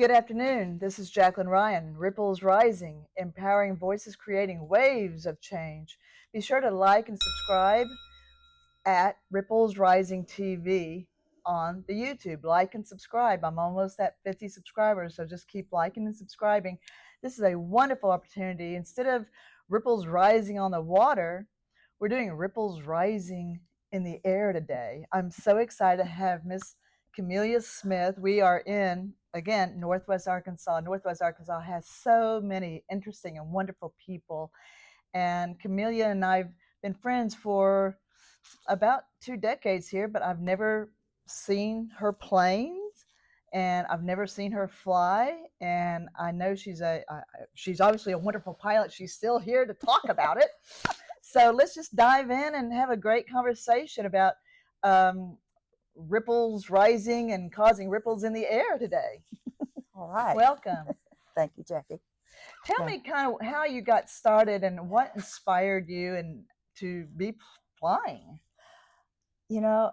Good afternoon. This is Jacklyn Ryan, Ripples Rising, empowering voices creating waves of change. Be sure to like and subscribe at Ripples Rising TV on the YouTube. Like and subscribe. I'm almost at 50 subscribers, so just keep liking and subscribing. This is a wonderful opportunity. Instead of ripples rising on the water, we're doing ripples rising in the air today. I'm so excited to have Miss Camelia Smith. We are in, again, Northwest Arkansas. Northwest Arkansas has so many interesting and wonderful people. And Camelia and I've been friends for about 2 decades here, but I've never seen her planes and I've never seen her fly. And I know she's obviously a wonderful pilot. She's still here to talk about it. So let's just dive in and have a great conversation about ripples rising and causing ripples in the air today. All right. Welcome. Thank you, Jackie. Tell me kind of how you got started and what inspired you and to be flying. You know,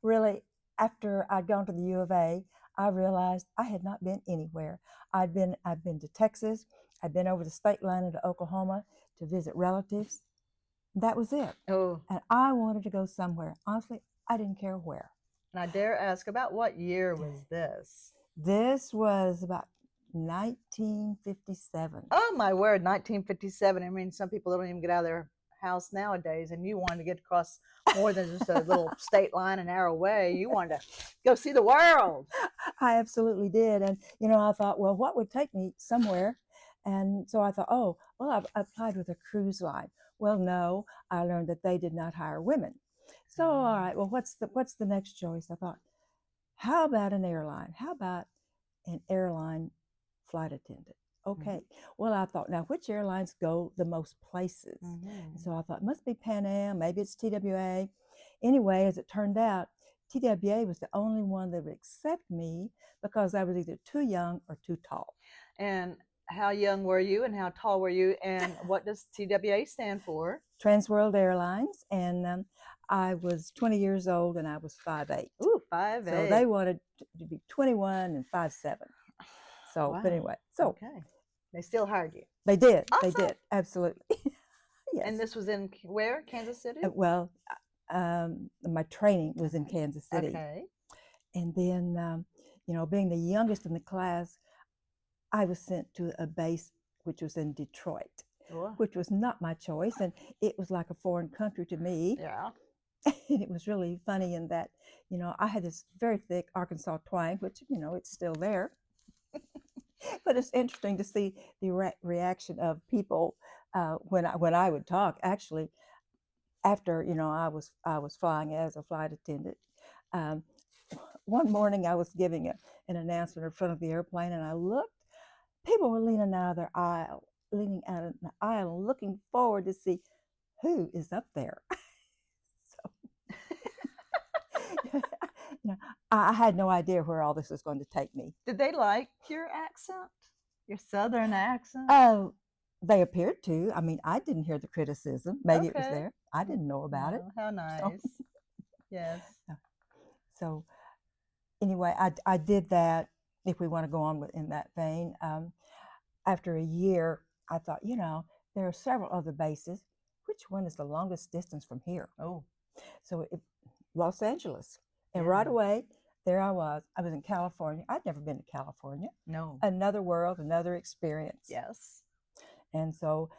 really, after I'd gone to the U of A, I realized I had not been anywhere. I'd been to Texas. I'd been over the state line into Oklahoma to visit relatives. That was it. Oh, And I wanted to go somewhere. Honestly, I didn't care where. and I dare ask, about what year was this? This was about 1957. Oh my word, 1957. I mean, some people don't even get out of their house nowadays, and you wanted to get across more than just a little state line an hour away. You wanted to go see the world. I absolutely did. And, I thought, well, what would take me somewhere? And so I thought, oh, well, I've applied with a cruise line. Well, no, I learned that they did not hire women. So, all right, well, what's the next choice? I thought, how about an airline? How about an airline flight attendant? Okay. Well, I thought, now which airlines go the most places? So I thought, must be Pan Am, maybe it's TWA. Anyway, as it turned out, TWA was the only one that would accept me because I was either too young or too tall. And how young were you and how tall were you? And what does TWA stand for? Trans World Airlines. And I was 20 years old and I was 5'8". Ooh, 5'8". So they wanted to be 21 and 5'7". So, wow. But anyway, so. Okay. They still hired you. They did. Awesome. They did. Absolutely. Yes. And this was in where? Kansas City? Well, my training was in Kansas City. Okay. And then, being the youngest in the class, I was sent to a base which was in Detroit, which was not my choice. And it was like a foreign country to me. Yeah. And it was really funny in that, I had this very thick Arkansas twang, which, it's still there. But it's interesting to see the reaction of people when I would talk. Actually, after I was flying as a flight attendant. One morning I was giving an announcement in front of the airplane, and I looked. People were leaning out of the aisle, looking forward to see who is up there. So, I had no idea where all this was going to take me. Did they like your accent, your Southern accent? Oh, they appeared to. I mean, I didn't hear the criticism. Maybe it was there. I didn't know about it. How nice. So, yes. So anyway, I did that. If we want to go on in that vein, after a year, I thought, there are several other bases. Which one is the longest distance from here? Oh, so Los Angeles. And right away, there I was. I was in California. I'd never been to California. No. Another world, another experience. Yes. And so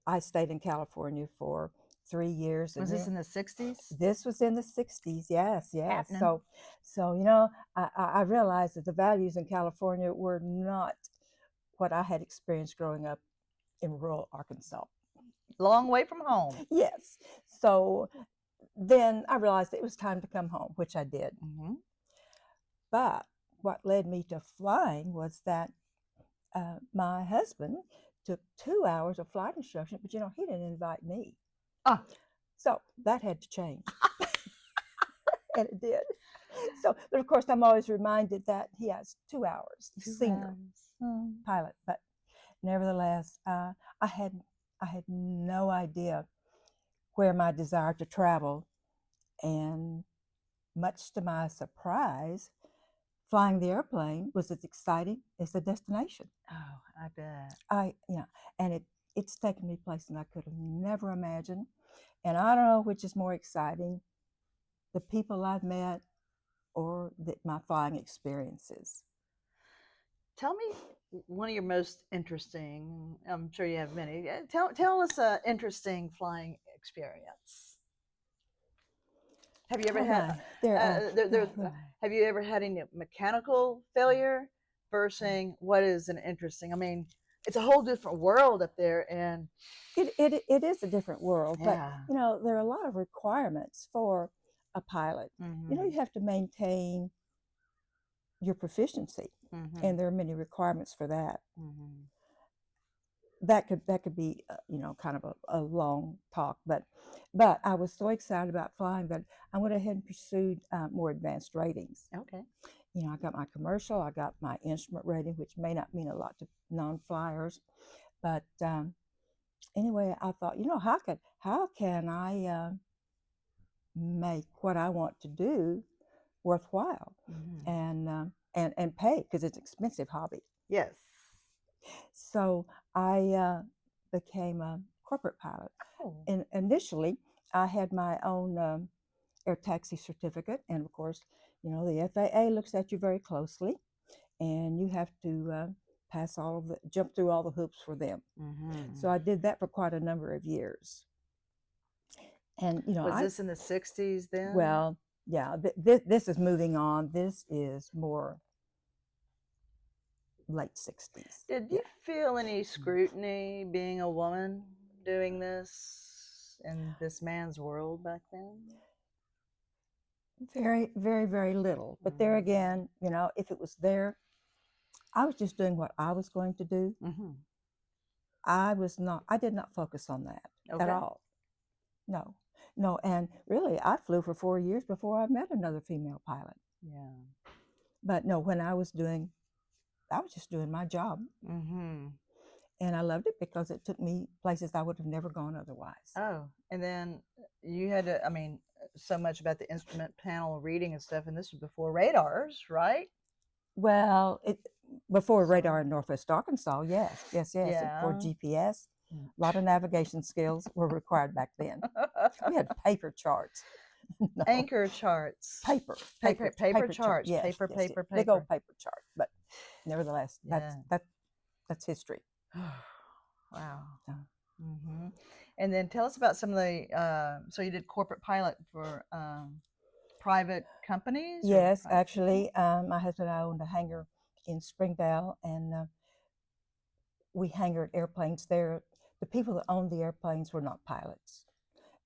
I stayed in California for 3 years. Was this in the 60s? This was in the 60s, yes. Happening. So I realized that the values in California were not what I had experienced growing up in rural Arkansas. Long way from home. Yes. So then I realized it was time to come home, which I did. But what led me to flying was that my husband took 2 hours of flight instruction, but he didn't invite me. So that had to change. And it did. So, but of course, I'm always reminded that he has 2 hours, senior pilot. But nevertheless, I had no idea where my desire to travel, and much to my surprise, flying the airplane was as exciting as the destination. Oh, I bet. And it's taken me places I could have never imagined. And I don't know which is more exciting, the people I've met or my flying experiences. Tell me one of your most interesting. I'm sure you have many. Tell us an interesting flying experience. Have you ever Oh had? my, there. There's. Have you ever had any mechanical failure versus what is an interesting? I mean, it's a whole different world up there, and it is a different world, but yeah. there are a lot of requirements for a pilot. Mm-hmm. You have to maintain your proficiency, Mm-hmm. and there are many requirements for that. Mm-hmm. That could be kind of a long talk, but I was so excited about flying that I went ahead and pursued more advanced ratings. Okay. I got my commercial, I got my instrument rating, which may not mean a lot to non-flyers, but anyway, I thought, how can I make what I want to do worthwhile, Mm-hmm. and pay, because it's an expensive hobby. Yes. So I became a corporate pilot. Oh. And initially, I had my own air taxi certificate, and of course, the FAA looks at you very closely, and you have to jump through all the hoops for them. Mm-hmm. So I did that for quite a number of years. And was this in the '60s then? Well, yeah. This is moving on. This is more late '60s. Did you feel any scrutiny being a woman doing this in this man's world back then? Very, very, very little. But there again, if it was there, I was just doing what I was going to do. Mm-hmm. I did not focus on that at all. No. And really, I flew for 4 years before I met another female pilot. Yeah. But no, when I was just doing my job. Mm-hmm. And I loved it because it took me places I would have never gone otherwise. Oh, and then you had to, so much about the instrument panel reading and stuff, and this was before radars, right? Well, before radar in Northwest Arkansas, yes. Yeah. For GPS, a lot of navigation skills were required back then. We had paper charts. No. Anchor charts. Paper charts. Yes, paper. Big old paper chart. But nevertheless, that's history. Wow. Mm-hmm. And then tell us about some of the. So you did corporate pilot for private companies? Yes, actually, my husband and I owned a hangar in Springdale, and we hangared airplanes there. The people that owned the airplanes were not pilots,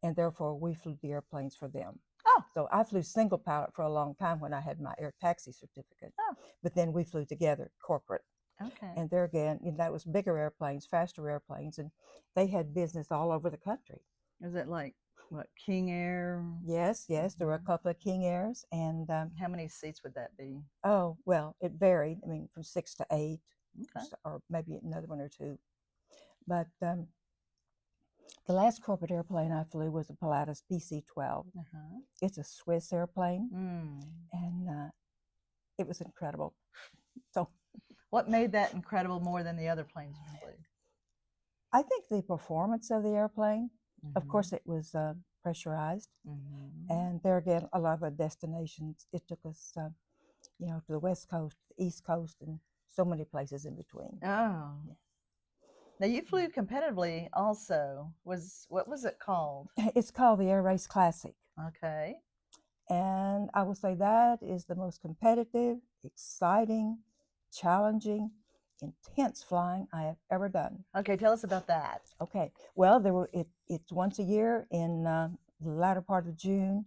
and therefore we flew the airplanes for them. Oh. So I flew single pilot for a long time when I had my air taxi certificate. Oh. But then we flew together, corporate. Okay. And there again, that was bigger airplanes, faster airplanes, and they had business all over the country. Is it like what, King Air? Yes. There were a couple of King Airs, and how many seats would that be? Oh, well, it varied. From 6 to 8, okay, or maybe another one or two. But the last corporate airplane I flew was a Pilatus PC-12. It's a Swiss airplane, and it was incredible. So, what made that incredible more than the other planes you flew? I think the performance of the airplane. Of course, it was pressurized, and there again, a lot of the destinations. It took us, to the West Coast, the East Coast, and so many places in between. Oh. Yeah. Now you flew competitively also. What was it called? It's called the Air Race Classic. Okay. And I will say that is the most competitive, exciting, challenging, intense flying I have ever done. Okay, tell us about that. Okay. Well, it's once a year in the latter part of June.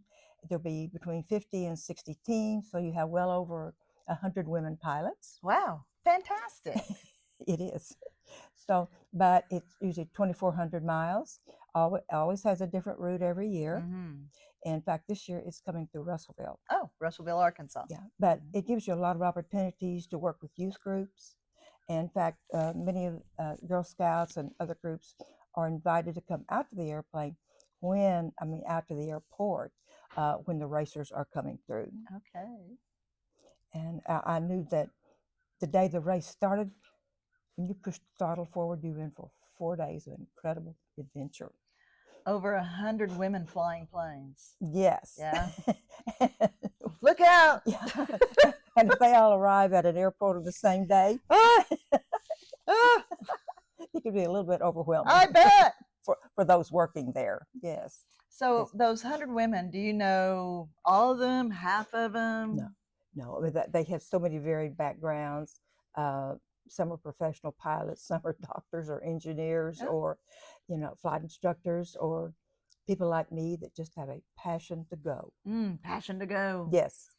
There'll be between 50 and 60 teams, so you have well over 100 women pilots. Wow, fantastic. It is. So, but it's usually 2,400 miles. Always has a different route every year. In fact, this year it's coming through Russellville. Oh, Russellville, Arkansas. Yeah, but it gives you a lot of opportunities to work with youth groups. In fact, many Girl Scouts and other groups are invited to come out to the airplane out to the airport when the racers are coming through. Okay. And I knew that the day the race started, when you pushed the throttle forward, you were in for 4 days of incredible adventure. Over 100 women flying planes. Yes. Yeah. Look out! Yeah. And if they all arrive at an airport on the same day, Ah! Ah! it could be a little bit overwhelming. I bet. For those working there. Yes. So Yes. those 100 women, do you know all of them, half of them? No. I mean, they have so many varied backgrounds. Some are professional pilots, some are doctors or engineers, Yeah. or flight instructors, or people like me that just have a passion to go. Passion to go. Yes.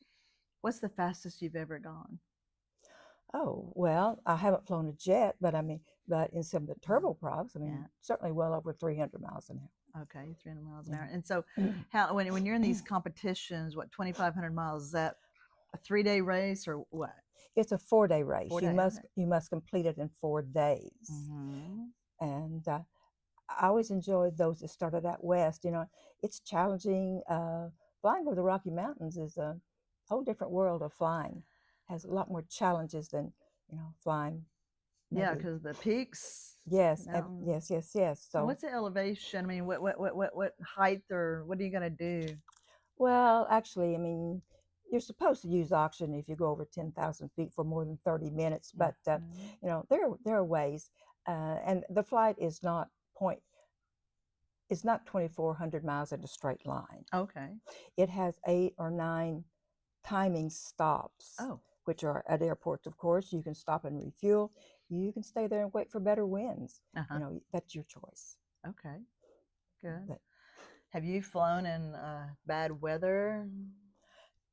What's the fastest you've ever gone? Oh, well, I haven't flown a jet, but in some of the turboprops, Yeah. certainly well over 300 miles an hour. Okay, 300 miles an hour. And so, when you're in these competitions, what 2,500 miles, is that a 3-day race or what? It's a 4-day race. 4 days, You must complete it in 4 days. Mm-hmm. And I always enjoyed those that started out west. It's challenging. Flying over the Rocky Mountains is a whole different world of flying. Has a lot more challenges than flying. Yeah, because the peaks. Yes, mountains. yes. So what's the elevation? I mean, what height, or what are you gonna do? well, actually, you're supposed to use oxygen if you go over 10,000 feet for more than 30 minutes. But there are ways, and the flight is not 2,400 miles in a straight line. Okay. It has 8 or 9 timing stops. Oh. Which are at airports, of course. You can stop and refuel. You can stay there and wait for better winds. That's your choice. Okay, good. But, have you flown in bad weather?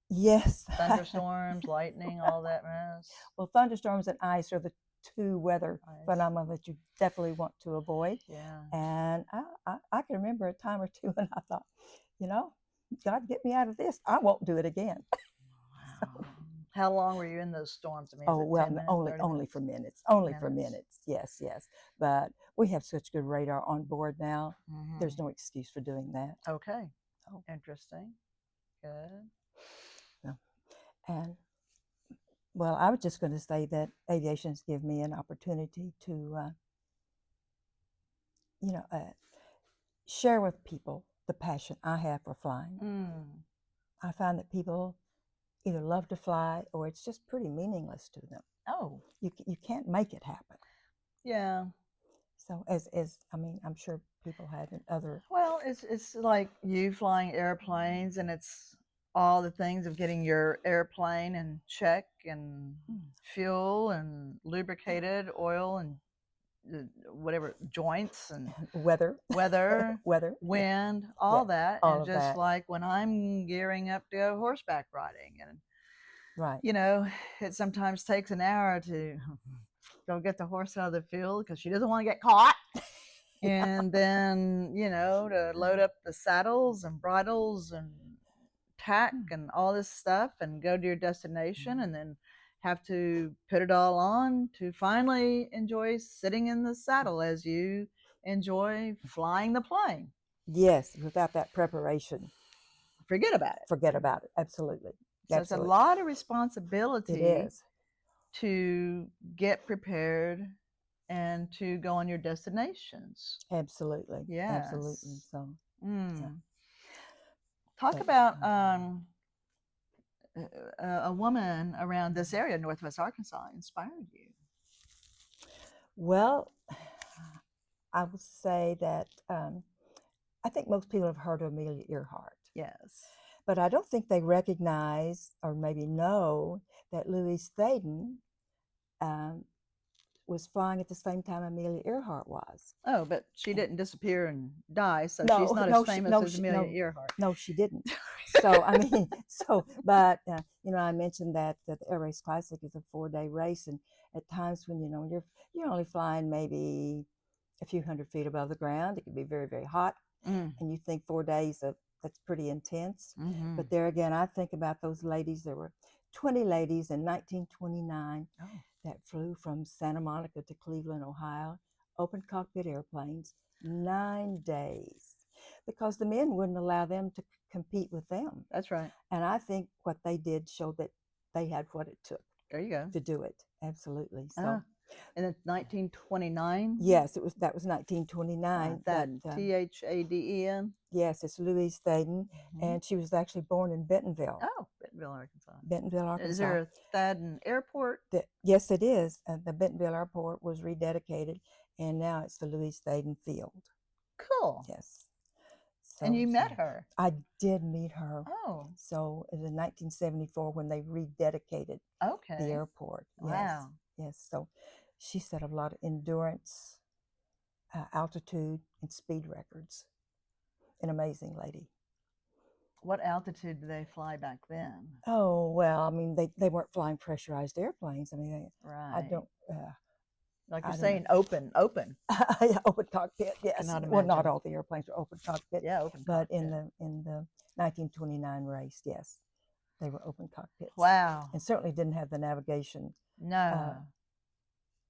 Yes. Thunderstorms, lightning, all that mess? Well, thunderstorms and ice are the 2 weather phenomena that you definitely want to avoid. Yeah. And I can remember a time or two when I thought, God, get me out of this. I won't do it again. Wow. How long were you in those storms? Only for minutes. Only for minutes. Yes. But we have such good radar on board now. Mm-hmm. There's no excuse for doing that. Okay. Oh, interesting. Good. Yeah. And well, I was just going to say that aviation's given me an opportunity to, share with people the passion I have for flying. I find that people either love to fly or it's just pretty meaningless to them. Oh. You can't make it happen. Yeah. So I'm sure people have in other. Well, it's like you flying airplanes, and it's all the things of getting your airplane in check and fuel and lubricated, oil and whatever, joints and weather, wind, all that. All and of just that. like when I'm gearing up to go horseback riding, and right, it sometimes takes an hour to go get the horse out of the field because she doesn't want to get caught. And then to load up the saddles and bridles and tack and all this stuff and go to your destination, and then have to put it all on to finally enjoy sitting in the saddle as you enjoy flying the plane. Yes, without that preparation, forget about it. Absolutely. So it's a lot of responsibility. It is. To get prepared and to go on your destinations. Absolutely. Yes. Absolutely. So talk about a woman around this area, Northwest Arkansas, inspired you. Well, I would say that I think most people have heard of Amelia Earhart. Yes. But I don't think they recognize or maybe know that Louise Thaden was flying at the same time Amelia Earhart was. Oh, but she didn't disappear and die, so she's not as famous as Amelia Earhart. No, she didn't. So but I mentioned that the Air Race Classic is a 4-day race, and at times when you're only flying maybe a few hundred feet above the ground, it can be very, very hot, and you think 4 days that's pretty intense. Mm-hmm. But there again, I think about those ladies. There were 20 ladies in 1929 that flew from Santa Monica to Cleveland, Ohio, open cockpit airplanes, 9 days, because the men wouldn't allow them to compete with them. That's right. And I think what they did showed that they had what it took There you go. to do it. Absolutely. So, Ah, and it's 1929. yes, that was 1929. Thatden, But Thaden. yes, it's Louise Thatden, Mhm. and she was actually born in Bentonville, Oh, Bentonville, Arkansas. Bentonville, Is Arkansas. there a Thatden Airport? Yes, it is. The Bentonville Airport was rededicated, and now it's the Louise Thatden Field. Cool. Yes. And you met her? I did meet her. Oh. So it was in 1974 when they rededicated the airport. Wow. Yes. So she set a lot of endurance, altitude, and speed records. An amazing lady. What altitude do they fly back then? Oh, well, I mean, they weren't flying pressurized airplanes. I mean, Right. I don't. Like you're saying, open. Open cockpit, yes. Well, not all the airplanes were open cockpit. Yeah, open but cockpit. in the 1929 race, yes, they were open cockpits. Wow. And certainly didn't have the navigation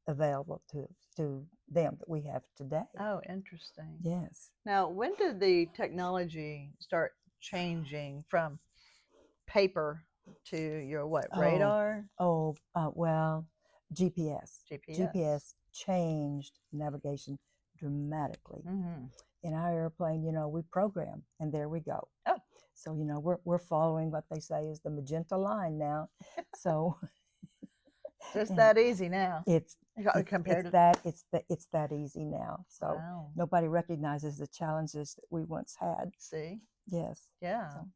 available to them that we have today. Oh, interesting. Yes. Now, when did the technology start changing from paper to your radar? Well, GPS changed navigation dramatically. Mm-hmm. In our airplane, we program, and there we go. Oh. So, we're following what they say is the magenta line now. So just that easy now. It's that easy now. So wow. Nobody recognizes the challenges that we once had. See? Yes. Yeah. So.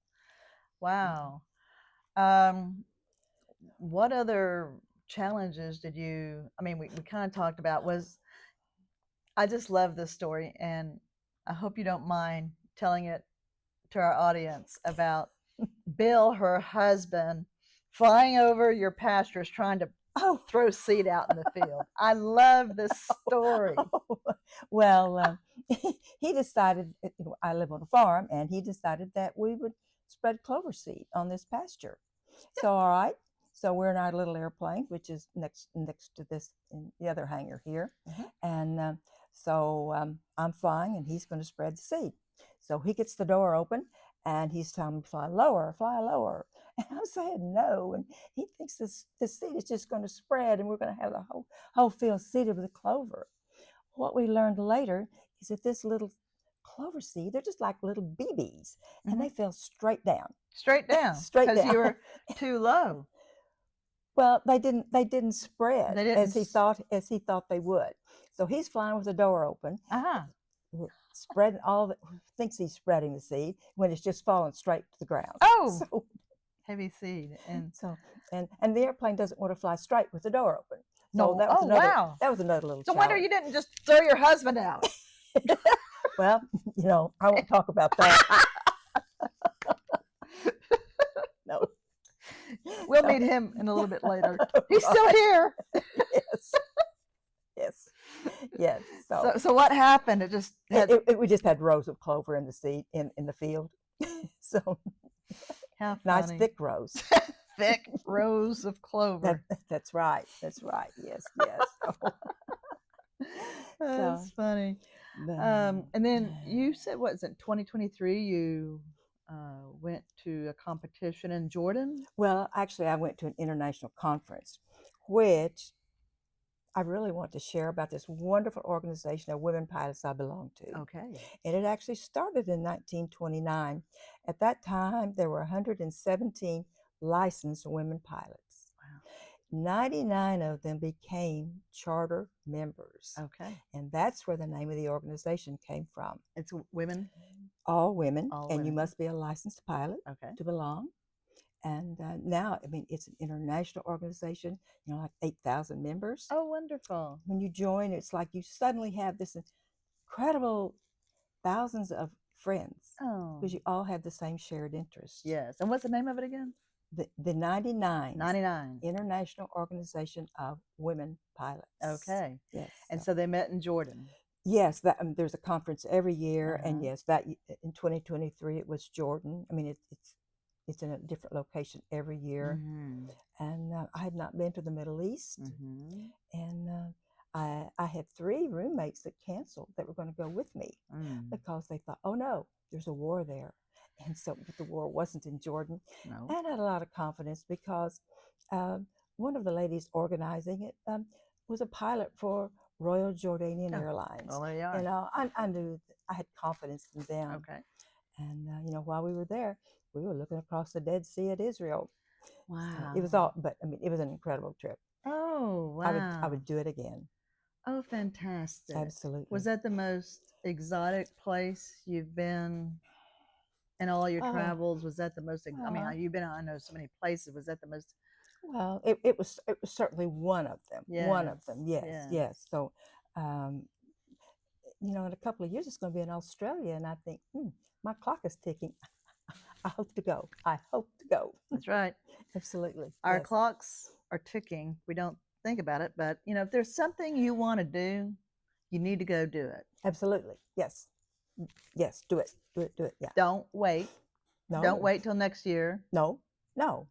Wow. What other challenges did you, we kind of talked about I just love this story, and I hope you don't mind telling it to our audience about Bill, her husband, flying over your pastures trying to throw seed out in the field. I love this story. Well, he decided, I live on a farm, and he decided that we would spread clover seed on this pasture. So, all right. So we're in our little airplane, which is next to this in the other hangar here. Mm-hmm. And so I'm flying, and he's going to spread the seed. So he gets the door open, and he's telling me, fly lower. And I'm saying no. And he thinks this seed is just going to spread, and we're going to have the whole field seeded with clover. What we learned later is that this little clover seed, they're just like little BBs, and mm-hmm. they fell straight down. Straight down? Straight down. Because you were too low. Well, they didn't spread as he thought they would. So he's flying with the door open. Spreading thinks he's spreading the seed when it's just falling straight to the ground. Oh, so, heavy seed. And the airplane doesn't want to fly straight with the door open. So that was another little challenge. No wonder you didn't just throw your husband out. Well, I won't talk about that. No. We'll meet him in a little bit later. He's still here. Yes. So what happened? We just had rows of clover in the seed in the field. So how nice thick rows. Thick rows of clover. That's right. Yes. That's funny. And then you said, what is it, 2023? You went to a competition in Jordan? Well, actually, I went to an international conference, which I really want to share about this wonderful organization of women pilots I belong to. Okay. And it actually started in 1929. At that time, there were 117 licensed women pilots. Wow. 99 of them became charter members. Okay. And that's where the name of the organization came from. It's women? All women. You must be a licensed pilot to belong. And now, it's an international organization, like 8,000 members. Oh, wonderful. When you join, it's like you suddenly have this incredible thousands of friends. Oh. Because you all have the same shared interests. Yes. And what's the name of it again? The 99 99 International Organization of Women Pilots. Okay. Yes. And so they met in Jordan. Yes, there's a conference every year, and yes, that in 2023 it was Jordan. It's in a different location every year, mm-hmm. and I had not been to the Middle East, mm-hmm. and I had 3 roommates that canceled that were going to go with me because they thought, oh no, there's a war there. And so the war wasn't in Jordan. No. And I had a lot of confidence because One of the ladies organizing it was a pilot for Royal Jordanian Oh, Airlines. well, there you are. You know, I knew I had confidence in them. Okay. And you know, while we were there, we were looking across the Dead Sea at Israel. Wow. So it was all, but I mean, it was an incredible trip. Oh, wow. I would do it again. Oh, fantastic. Absolutely. Was that the most exotic place you've been in all your travels? Was that the most, I mean, you've been, I know so many places. Was that the most? Well, it was certainly one of them. Yes. One of them. Yes. Yes. Yes. So, you know, in a couple of years, it's going to be in Australia. And I think, my clock is ticking. I hope to go. I hope to go. That's right. Absolutely. Our Yes. clocks are ticking. We don't think about it, but you know, if there's something you want to do, you need to go do it. Absolutely. Yes. Yes. Do it. Do it. Do it. Yeah. Don't wait. No. Don't wait till next year. No. No.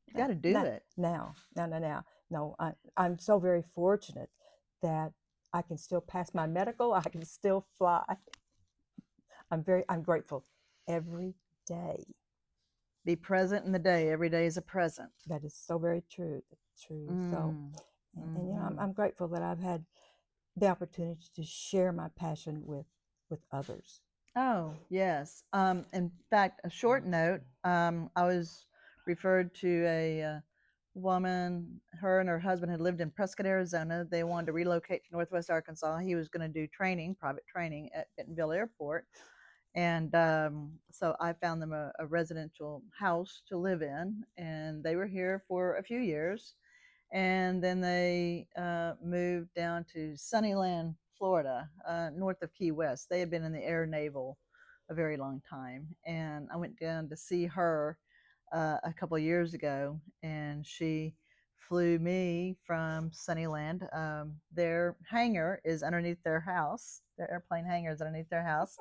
You got to do it now. No. I'm so very fortunate that I can still pass my medical. I can still fly. I'm grateful every day. Be present in the day. Every day is a present. That is so very true. True. So, and you know, I'm grateful that I've had the opportunity to share my passion with others. Oh, yes. In fact, a short note, I was referred to a woman, her and her husband had lived in Prescott, Arizona. They wanted to relocate to Northwest Arkansas. He was going to do training, private training at Bentonville Airport. And so I found them a residential house to live in, and they were here for a few years. And then they moved down to Sunnyland, Florida, north of Key West. They had been in the Air Naval a very long time. And I went down to see her a couple of years ago, and she flew me from Sunnyland. Their hangar is underneath their house. Their airplane hangar is underneath their house.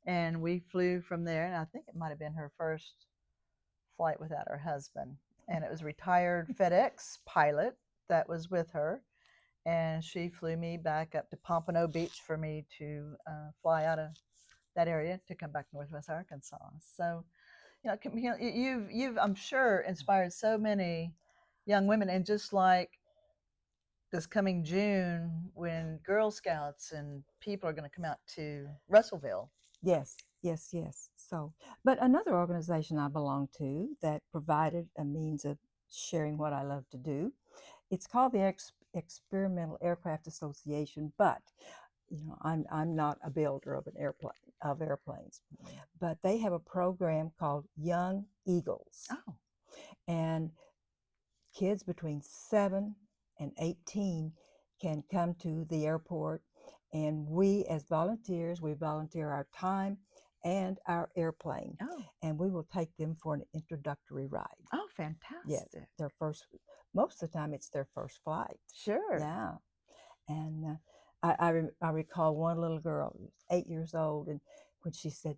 And we flew from there. And I think it might have been her first flight without her husband. And it was a retired FedEx pilot that was with her. And she flew me back up to Pompano Beach for me to fly out of that area to come back to Northwest Arkansas. So, you know, you've I'm sure inspired so many young women. And just like this coming June, when Girl Scouts and people are going to come out to Russellville. Yes. So, but another organization I belong to that provided a means of sharing what I love to do, it's called the Experimental Aircraft Association. But you know, I'm not a builder of airplanes, but they have a program called Young Eagles. Oh. And kids between 7 and 18 can come to the airport, and we as volunteers, we volunteer our time and our airplane. Oh. And we will take them for an introductory ride. Oh, fantastic. Yes, most of the time it's their first flight. Sure. Yeah. And I recall one little girl, 8 years old, and when she said,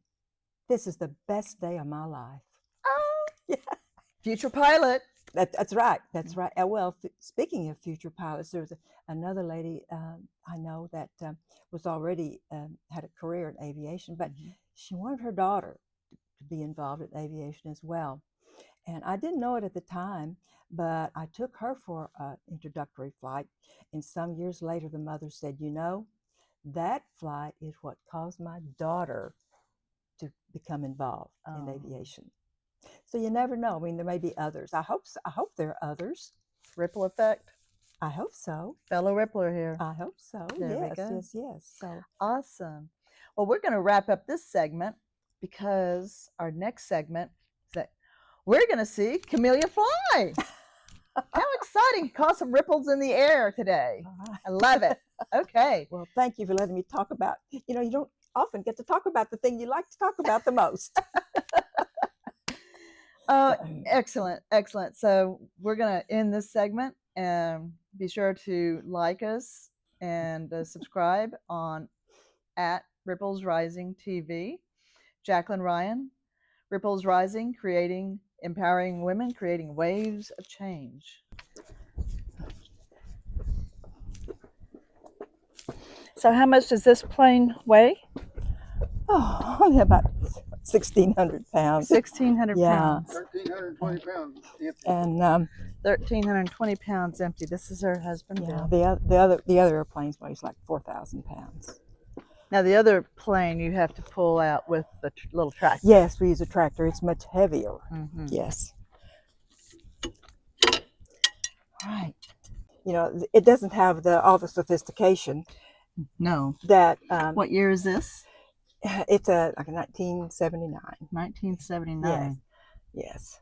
"This is the best day of my life." Oh. Yeah. Future pilot. That's right. That's right. Well, speaking of future pilots, there was another lady I know that was already had a career in aviation, but she wanted her daughter to be involved in aviation as well. And I didn't know it at the time, but I took her for an introductory flight. And some years later, the mother said, "You know, that flight is what caused my daughter to become involved in aviation." So you never know. I mean, there may be others. I hope there are others. Ripple effect. I hope so. Fellow Rippler here. I hope so. There we Yes, go. yes. So awesome. Well, we're going to wrap up this segment because our next segment is that we're going to see Camelia fly. How exciting. Cause some ripples in the air today. I love it. Okay. Well, thank you for letting me talk about, you know, you don't often get to talk about the thing you like to talk about the most. Excellent. So we're going to end this segment, and be sure to like us and subscribe on at Ripples Rising TV. Jacklyn Ryan, Ripples Rising, empowering women, creating waves of change. So how much does this plane weigh? Oh, only about 1,600 pounds. 1,600 Yeah. pounds. 1,320 pounds empty. And 1,320 pounds empty. This is her husband, yeah, Bill. the other airplanes weighs like 4,000 pounds. Now the other plane you have to pull out with the little tractor. Yes, we use a tractor. It's much heavier. Mm-hmm. Yes. Right. You know, it doesn't have all the sophistication. No. That what year is this? It's like a 1979. 1979. Yes.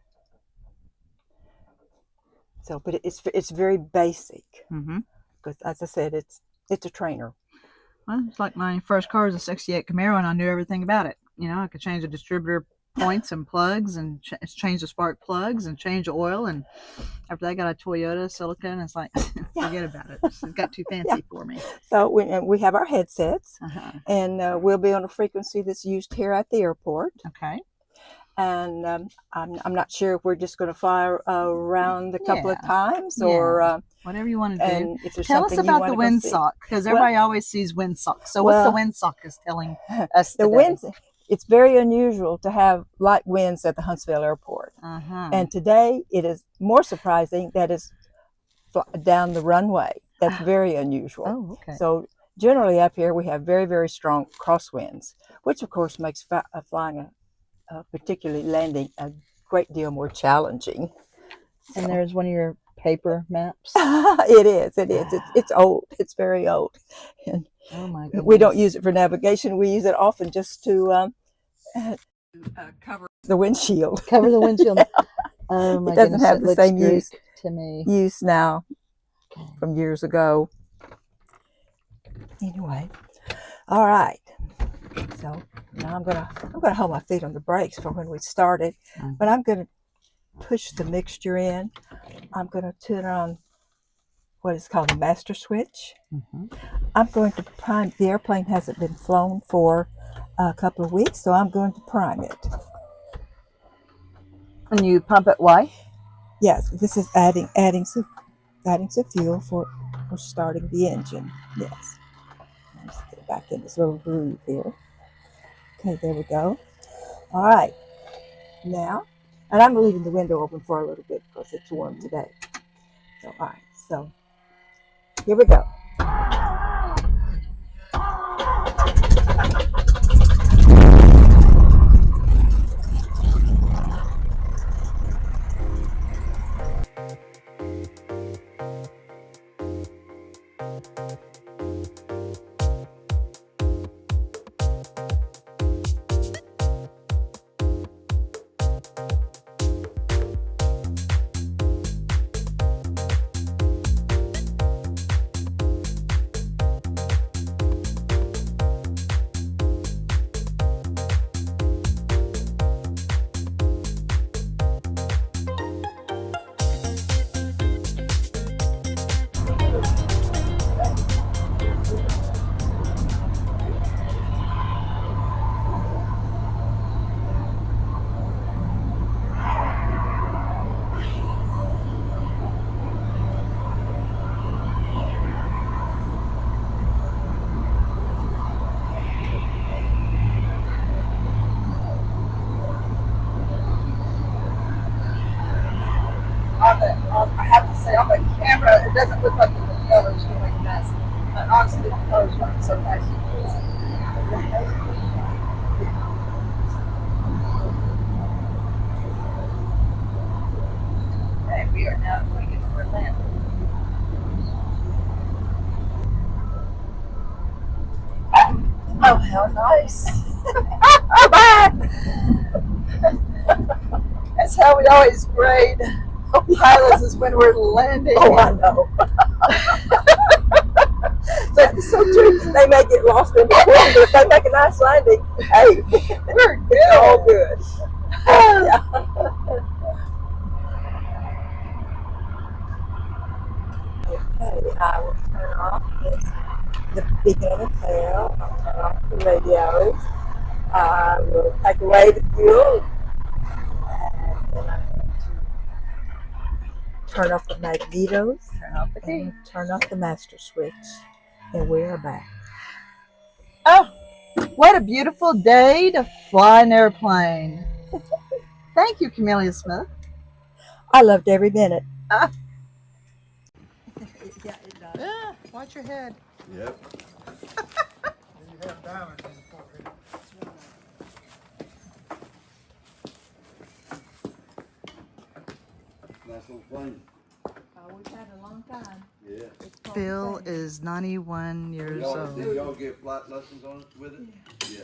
So, but it's very basic. Mm-hmm. Because, as I said, it's a trainer. Well, it's like my first car was a '68 Camaro, and I knew everything about it. You know, I could change the distributor points and plugs, and change the spark plugs, and change the oil. And after that, I got a Toyota Celica, and it's like, forget about it. It got too fancy for me. So we have our headsets, and we'll be on a frequency that's used here at the airport. Okay. And I'm not sure if we're just going to fly around a couple of times or whatever you want to do. If there's Tell us something you about the want to windsock, because everybody always sees windsock. So what's the windsock is telling us the today? winds. It's very unusual to have light winds at the Huntsville airport. And today it is more surprising that it's down the runway. That's very unusual. Oh, okay. So generally up here we have very, very strong crosswinds, which of course makes flying particularly landing a great deal more challenging. And there's one of your paper maps. It is. It's old. It's very old. And oh my goodness. We don't use it for navigation. We use it often just to cover the windshield. Cover the windshield. Oh my goodness. It doesn't have the same use to me. Use now from years ago. Anyway, all right. So now I'm gonna hold my feet on the brakes for when we started, but I'm gonna push the mixture in. I'm gonna turn on what is called the master switch. I'm going to prime. The airplane hasn't been flown for a couple of weeks, so I'm going to prime it. And you pump it why? Yes, this is adding some fuel for starting the engine. Yes. Let's get back in this little groove here. Okay, there we go. All right. Now, and I'm leaving the window open for a little bit because it's warm today. So, all right. So, here we go. I have to say, on the camera, it doesn't look like the propeller's doing this. But honestly, the propeller's running so fast. Okay, we are now going to get to our land. Oh, how nice. That's how we always grade pilots, is when we're landing. Oh, I know. That's so true. They may get lost in between, but if they make a nice landing, hey, we're good. It's all good. Yeah. Okay, I will turn off the beacon of the tail. I'll turn off the radios. I will take away the fuel. And then I'm going to turn off the magnetos. Turn off the key. And turn off the master switch. And we are back. Oh, What a beautiful day to fly an airplane. Thank you, Camelia Smith. I loved every minute. Ah, Yeah, it does. yeah, watch your head. Yep. And you have diamonds in the forehead. Nice little plane. We've had a long time. Yeah. It's called Phil Fame. is 91 years Did old. y'all get flight lessons on it with it? Yeah.